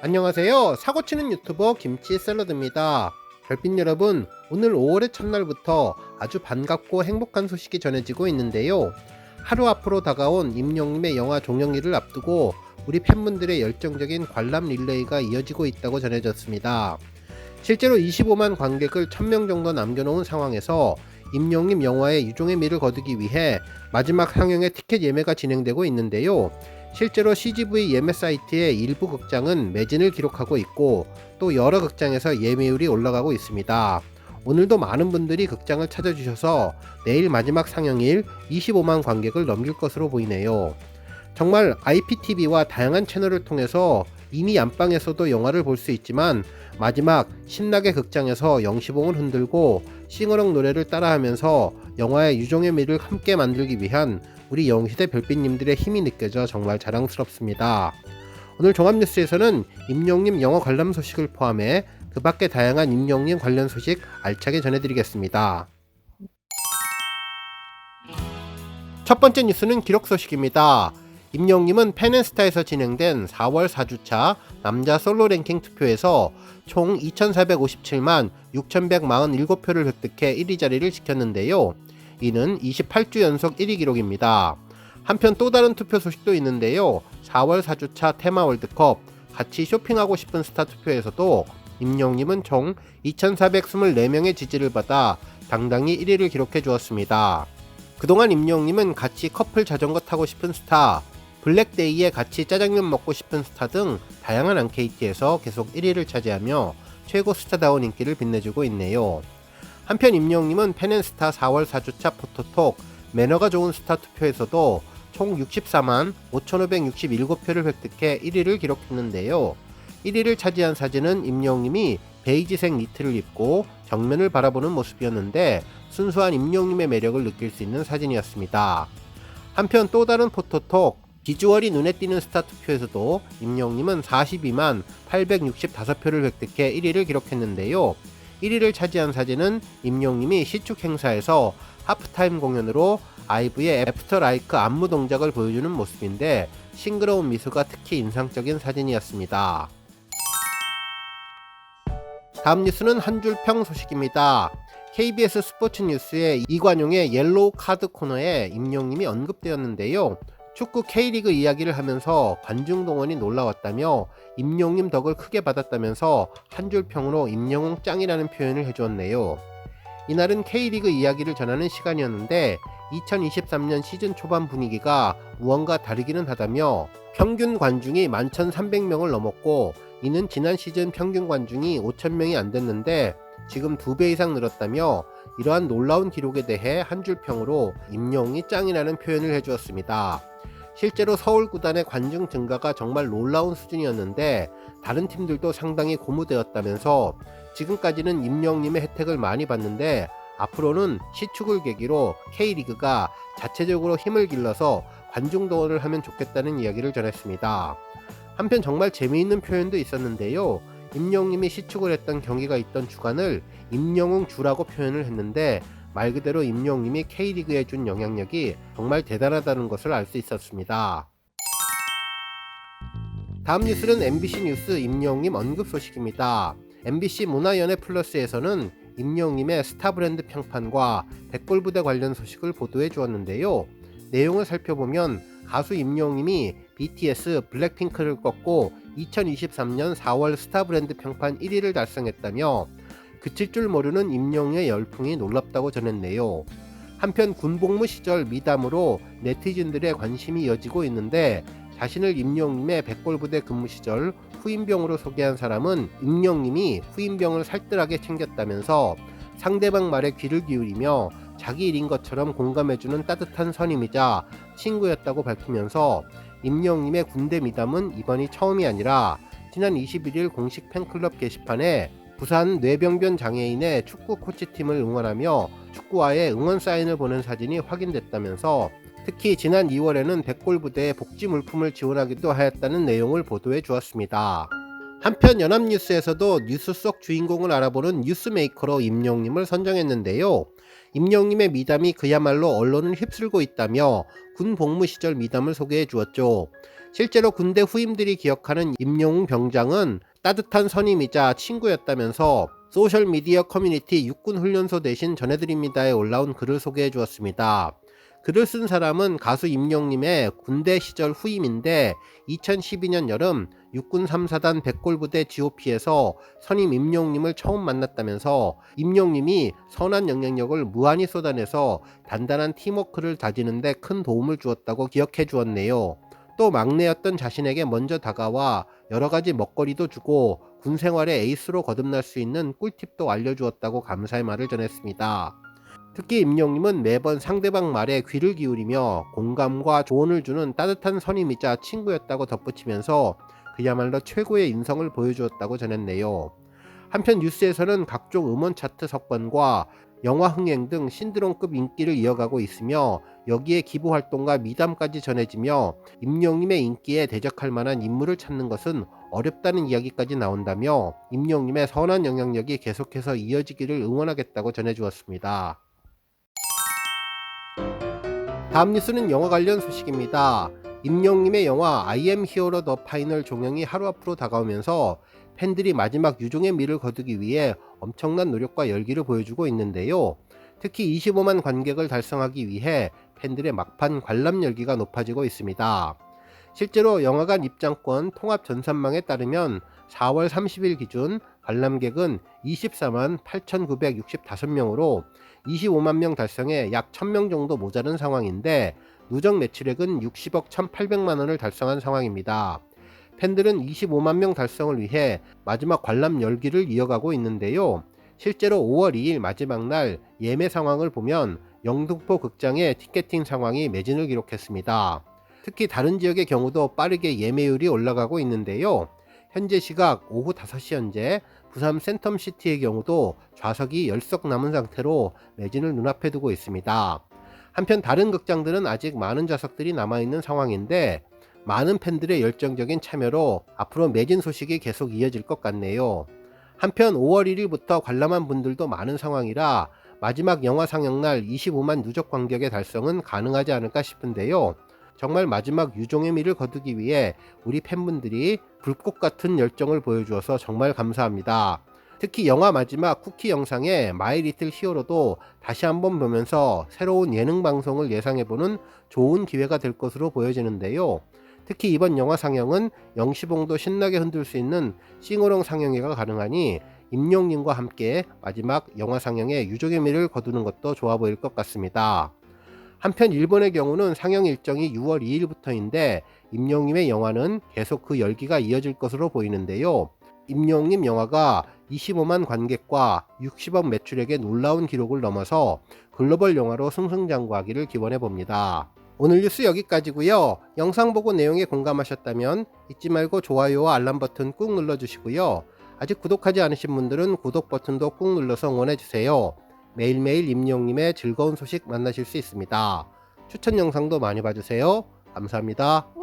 안녕하세요. 사고치는 유튜버 김치샐러드입니다. 별빛 여러분, 오늘 5월의 첫날부터 아주 반갑고 행복한 소식이 전해지고 있는데요. 하루 앞으로 다가온 임영님의 영화 종영일을 앞두고 우리 팬분들의 열정적인 관람 릴레이가 이어지고 있다고 전해졌습니다. 실제로 25만 관객을 1000명 정도 남겨놓은 상황에서 임영님 영화의 유종의 미를 거두기 위해 마지막 상영의 티켓 예매가 진행되고 있는데요. 실제로 CGV 예매 사이트의 일부 극장은 매진을 기록하고 있고 또 여러 극장에서 예매율이 올라가고 있습니다. 오늘도 많은 분들이 극장을 찾아주셔서 내일 마지막 상영일 25만 관객을 넘길 것으로 보이네요. 정말 IPTV와 다양한 채널을 통해서 이미 안방에서도 영화를 볼 수 있지만 마지막 신나게 극장에서 영시봉을 흔들고 싱어롱 노래를 따라하면서 영화의 유종의 미를 함께 만들기 위한 우리 영시대 별빛님들의 힘이 느껴져 정말 자랑스럽습니다. 오늘 종합뉴스에서는 임영님 영화 관람 소식을 포함해 그 밖의 다양한 임영님 관련 소식 알차게 전해드리겠습니다. 첫 번째 뉴스는 기록 소식입니다. 임영님은 팬앤스타에서 진행된 4월 4주차 남자 솔로 랭킹 투표에서 총 2457만 6147표를 획득해 1위 자리를 지켰는데요. 이는 28주 연속 1위 기록입니다. 한편 또 다른 투표 소식도 있는데요. 4월 4주차 테마 월드컵 같이 쇼핑하고 싶은 스타 투표에서도 임영님은 총 2424명의 지지를 받아 당당히 1위를 기록해 주었습니다. 그동안 임영님은 같이 커플 자전거 타고 싶은 스타, 블랙데이에 같이 짜장면 먹고 싶은 스타 등 다양한 앙케이트에서 계속 1위를 차지하며 최고 스타다운 인기를 빛내주고 있네요. 한편 임영님은 팬앤스타 4월 4주차 포토톡 매너가 좋은 스타 투표에서도 총 64만 5567표를 획득해 1위를 기록했는데요. 1위를 차지한 사진은 임영님이 베이지색 니트를 입고 정면을 바라보는 모습이었는데 순수한 임영님의 매력을 느낄 수 있는 사진이었습니다. 한편 또 다른 포토톡 비주얼이 눈에 띄는 스타 투표에서도 임영님은 42만 865표를 획득해 1위를 기록했는데요. 1위를 차지한 사진은 임영님이 시축 행사에서 하프타임 공연으로 아이브의 애프터 라이크 안무 동작을 보여주는 모습인데 싱그러운 미소가 특히 인상적인 사진이었습니다. 다음 뉴스는 한 줄 평 소식입니다. KBS 스포츠 뉴스의 이관용의 옐로우 카드 코너에 임영님이 언급되었는데요. 축구 K리그 이야기를 하면서 관중 동원이 놀라웠다며 임영님 덕을 크게 받았다면서 한 줄 평으로 임영웅 짱이라는 표현을 해주었네요. 이날은 K리그 이야기를 전하는 시간이었는데 2023년 시즌 초반 분위기가 무언가 다르기는 하다며 평균 관중이 11,300명을 넘었고 이는 지난 시즌 평균 관중이 5,000명이 안 됐는데 지금 2배 이상 늘었다며 이러한 놀라운 기록에 대해 한 줄 평으로 임영웅이 짱이라는 표현을 해주었습니다. 실제로 서울 구단의 관중 증가가 정말 놀라운 수준이었는데 다른 팀들도 상당히 고무되었다면서 지금까지는 임영님의 혜택을 많이 받는데 앞으로는 시축을 계기로 K리그가 자체적으로 힘을 길러서 관중 동원을 하면 좋겠다는 이야기를 전했습니다. 한편 정말 재미있는 표현도 있었는데요. 임영님이 시축을 했던 경기가 있던 주간을 임영웅 주라고 표현을 했는데 말 그대로 임영님이 K리그에 준 영향력이 정말 대단하다는 것을 알 수 있었습니다. 다음 뉴스는 MBC 뉴스 임영님 언급 소식입니다. MBC 문화연예 플러스에서는 임영님의 스타 브랜드 평판과 백골부대 관련 소식을 보도해 주었는데요. 내용을 살펴보면 가수 임영님이 BTS 블랙핑크를 꺾고 2023년 4월 스타 브랜드 평판 1위를 달성했다며 그칠 줄 모르는 임영웅의 열풍이 놀랍다고 전했네요. 한편 군복무 시절 미담으로 네티즌들의 관심이 이어지고 있는데 자신을 임영웅의 백골부대 근무 시절 후임병으로 소개한 사람은 임영웅이 후임병을 살뜰하게 챙겼다면서 상대방 말에 귀를 기울이며 자기 일인 것처럼 공감해주는 따뜻한 선임이자 친구였다고 밝히면서 임영웅의 군대 미담은 이번이 처음이 아니라 지난 21일 공식 팬클럽 게시판에 부산 뇌병변 장애인의 축구 코치팀을 응원하며 축구화에 응원 사인을 보낸 사진이 확인됐다면서 특히 지난 2월에는 백골부대에 복지 물품을 지원하기도 하였다는 내용을 보도해 주었습니다. 한편 연합뉴스에서도 뉴스 속 주인공을 알아보는 뉴스메이커로 임영웅님을 선정했는데요. 임영웅님의 미담이 그야말로 언론을 휩쓸고 있다며 군 복무 시절 미담을 소개해 주었죠. 실제로 군대 후임들이 기억하는 임영웅 병장은 따뜻한 선임이자 친구였다면서 소셜미디어 커뮤니티 육군훈련소 대신 전해드립니다에 올라온 글을 소개해 주었습니다. 글을 쓴 사람은 가수 임영웅님의 군대 시절 후임인데 2012년 여름 육군 3사단 백골부대 GOP에서 선임 임영웅님을 처음 만났다면서 임영웅님이 선한 영향력을 무한히 쏟아내서 단단한 팀워크를 다지는 데 큰 도움을 주었다고 기억해 주었네요. 또 막내였던 자신에게 먼저 다가와 여러가지 먹거리도 주고 군 생활의 에이스로 거듭날 수 있는 꿀팁도 알려주었다고 감사의 말을 전했습니다. 특히 임영웅님은 매번 상대방 말에 귀를 기울이며 공감과 조언을 주는 따뜻한 선임이자 친구였다고 덧붙이면서 그야말로 최고의 인성을 보여주었다고 전했네요. 한편 뉴스에서는 각종 음원 차트 석권과 영화 흥행 등 신드롬급 인기를 이어가고 있으며 여기에 기부 활동과 미담까지 전해지며 임영웅님의 인기에 대적할 만한 인물을 찾는 것은 어렵다는 이야기까지 나온다며 임영웅님의 선한 영향력이 계속해서 이어지기를 응원하겠다고 전해주었습니다. 다음 뉴스는 영화 관련 소식입니다. 임영웅님의 영화 I am hero the final 종영이 하루 앞으로 다가오면서 팬들이 마지막 유종의 미를 거두기 위해 엄청난 노력과 열기를 보여주고 있는데요. 특히 25만 관객을 달성하기 위해 팬들의 막판 관람 열기가 높아지고 있습니다. 실제로 영화관 입장권 통합 전산망에 따르면 4월 30일 기준 관람객은 24만 8,965명으로 25만 명 달성에 약 1,000명 정도 모자른 상황인데 누적 매출액은 60억 1,800만 원을 달성한 상황입니다. 팬들은 25만 명 달성을 위해 마지막 관람 열기를 이어가고 있는데요. 실제로 5월 2일 마지막 날 예매 상황을 보면 영등포 극장의 티켓팅 상황이 매진을 기록했습니다. 특히 다른 지역의 경우도 빠르게 예매율이 올라가고 있는데요. 현재 시각 오후 5시 현재 부산 센텀시티의 경우도 좌석이 10석 남은 상태로 매진을 눈앞에 두고 있습니다. 한편 다른 극장들은 아직 많은 좌석들이 남아있는 상황인데 많은 팬들의 열정적인 참여로 앞으로 매진 소식이 계속 이어질 것 같네요. 한편 5월 1일부터 관람한 분들도 많은 상황이라 마지막 영화 상영날 25만 누적 관객의 달성은 가능하지 않을까 싶은데요. 정말 마지막 유종의 미를 거두기 위해 우리 팬분들이 불꽃 같은 열정을 보여주어서 정말 감사합니다. 특히 영화 마지막 쿠키 영상의 마이 리틀 히어로도 다시 한번 보면서 새로운 예능 방송을 예상해보는 좋은 기회가 될 것으로 보여지는데요. 특히 이번 영화 상영은 영시봉도 신나게 흔들 수 있는 싱어롱 상영회가 가능하니 임영웅님과 함께 마지막 영화 상영에 유종의 미를 거두는 것도 좋아 보일 것 같습니다. 한편 일본의 경우는 상영 일정이 6월 2일부터인데 임영웅님의 영화는 계속 그 열기가 이어질 것으로 보이는데요. 임영웅님 영화가 25만 관객과 60억 매출액의 놀라운 기록을 넘어서 글로벌 영화로 승승장구하기를 기원해봅니다. 오늘 뉴스 여기까지고요. 영상 보고 내용에 공감하셨다면 잊지 말고 좋아요와 알람 버튼 꾹 눌러주시고요. 아직 구독하지 않으신 분들은 구독 버튼도 꾹 눌러서 응원해주세요. 매일매일 임영웅님의 즐거운 소식 만나실 수 있습니다. 추천 영상도 많이 봐주세요. 감사합니다.